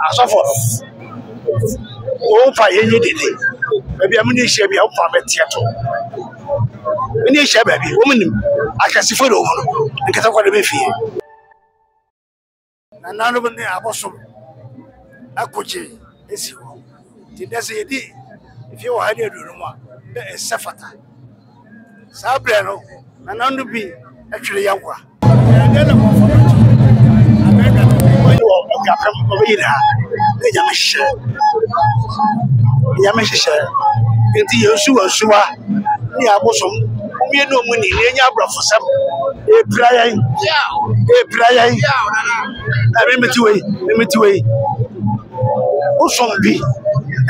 asofo o fa yenyi dede baby am ni hye bia o fa betieto ni hye baby o munim akasifo do ho nkata kwa de be fie na nanu bi ni abosom akoje esi ho ti dese yedi if you had a room the safata sabreno na nanu bi atwere yawa then the one for America o ga kam o bi da yamehye enti yesu asuwa ni abosom omie no mu ni nya abrafosam ebrayan na meti we osom bi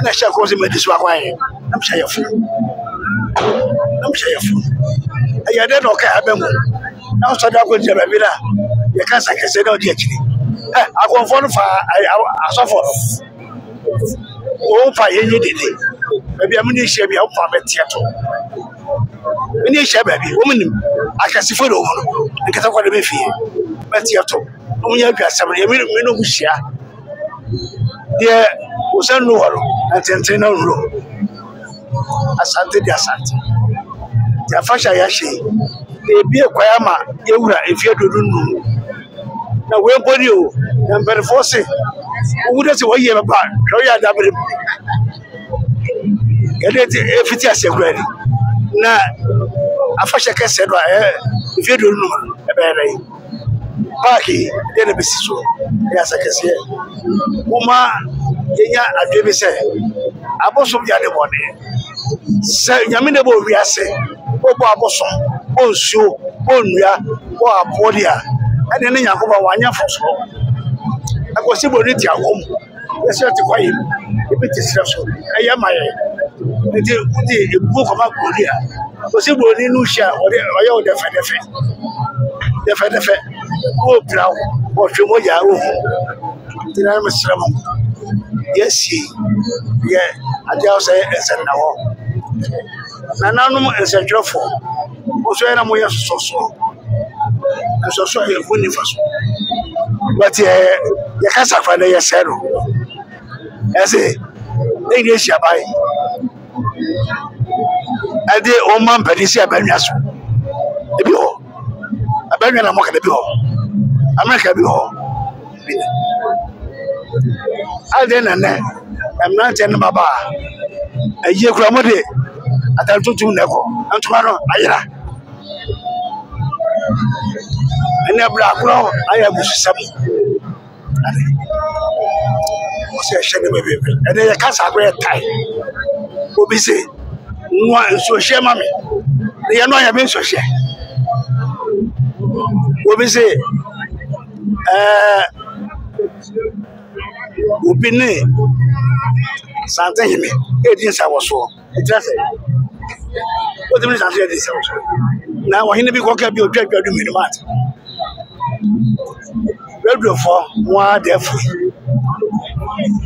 na sha ko se medis wa kwae na msha yafu ayade no ka abemu na so da ko je ba bi da ye ka sakese na odi akiri akonfo no fa asofo o fa yenyi dede baby am ni hye bia o fa betieto ni hye baby o munim akasifo do ho nkata kwa de be fie betieto o munya adwasam ye me no buhia de o san no horo antenten na ro asante ya fasha ya hye ebi ekwaya ma ewura efie dodo nu na we body o na mberforce o wude se wo ye ba so ya dabre edeti efiti asekwari na afasha kese do efie dodo nu ebere parki de ne besiso ya sakese uma yenya adwebe se abosom ya de bone se nyame ne bo wiase obo abosom onsuo onua o apodia ade ne yakoba wanya foso akosi bo ni ti akom ese ti kwaye ebiti sreso eye maye ede udi ebu ko ma koria akosi bo ni nu hia oye o defe o brawo o twemo ya o tinara mesramo yesi ye ade o say esen na ho na nanum esentrofo o so yana mo yesoso ye funi faso but ye kasa fa na ye sero ese e sia bai ade o man padisi abanwa so ebi ho abanwa na mo ka de bi ho America bi ho ade na na emnante na baba aye kura mo de atantutu neko antuma no ayira ene bra kura aya busisam o se shene bebe ene ye kasa kura tai obi se nwa nso hye mame ye no ya me nso hye obi se obi ne sante hime edin sa woso etrase o temi sante edin sa woso na wo hine bi ko ka bi odwadwa du minimat radio for wa defu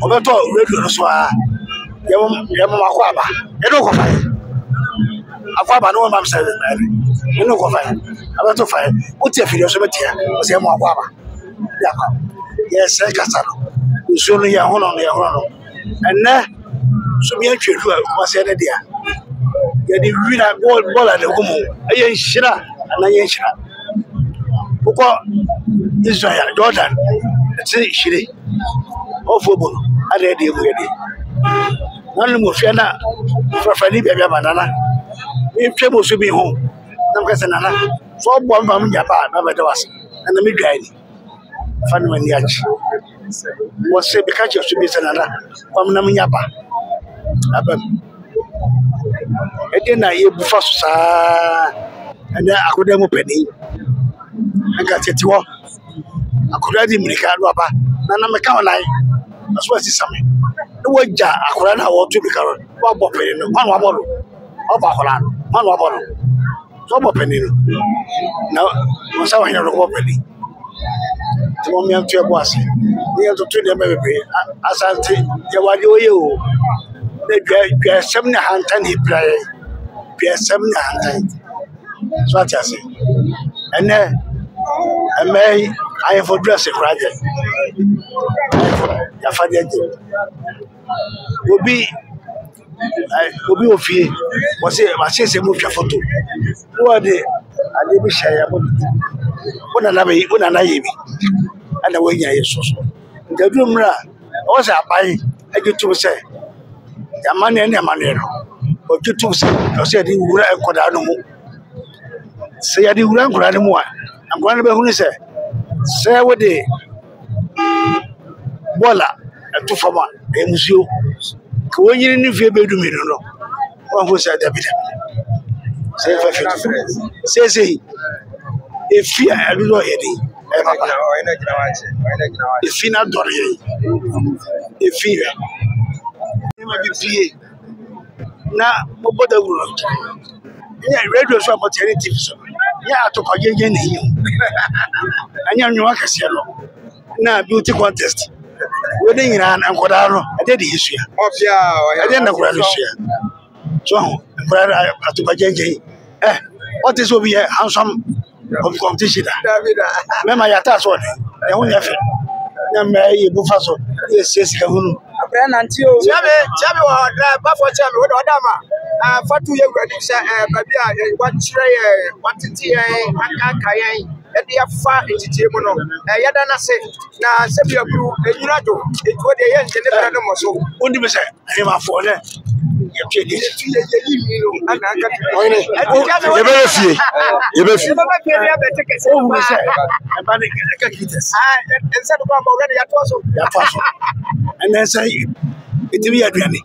obeto radio no so a yemo makwaba e no ko fa akwaba no mam sa e no ko fa abeto fa o ti afiri so betia o se mo akwaba ya kwa yes e kasaro so no ya hono enne so mi atwedu a se ne dia ya di wina ball at the gumu ayen shira na yen shira uko Israel Jordan ti shire ofobolo ade de mu yede nanu mo fiana frafani bia banana mi twebo so bi ho nam ka senana so bo mba mu nyapa na beda wase na mi dwai ni fanu mani achi wo se be ka che so bi senana kwam na mu nyapa abam ede na ye bufa so sa ene akoda mu pani anga tete wo akoda di mirika do aba na me ka online aso asi same no waja akoda na wo tu bikaro wa bo pani no kwa wa bolo oba akoda no ma no bolo so bo pani no na mo sa wa nyoro ko pani ti mo mi antu e bo ase ni antu tu de bebe asante ye waje oye o de gwa semna hantan ibraye gwa semna hantan so atiase ene emei I for dress a project. ya fa de je obi ofie wo se ma se mo twa photo wo de ade bi hye ya mo una na ye bi ana wo nya yeso so ndadu mra wo se abai agitu se ya mane ne mane no ogitu se o se di wura enkoda no mu se ya di wura enkoda no mu a enkoda no be hunu se wo de bola to fama emusuo ko wonyini ni fie bedu mi no wa ho se dabida se fa fi se efi a do lo yedi e papa efi na dore yi efi ni ma bi pie na mo boda wuro ya radio so about any TV so ya atoko jeje na yi anya nwa kase no na beauty contest we dey nyina ankoda no ade de yesu ya ade na kura yesu ya so kura atoko jeje what is over here handsome of competition mema ya ta so de e ho nya fe na me ye bu fa so yes ka hunu abena ntio chabe wa ba fo chabe we do dama fatu ye wurade sha babi a wa kire ye watete ye aka ye ede ya fa ntitire mu no ye da na se na se bi akuru enyura do etuo de ye nje ne bra no mo so undi be se e ma fo le ye pie de ye yi no ana aka oyine ye be fie ya be take se o mu se e ba ne ka kites ense do ba mo already ya to so and then say it be aduane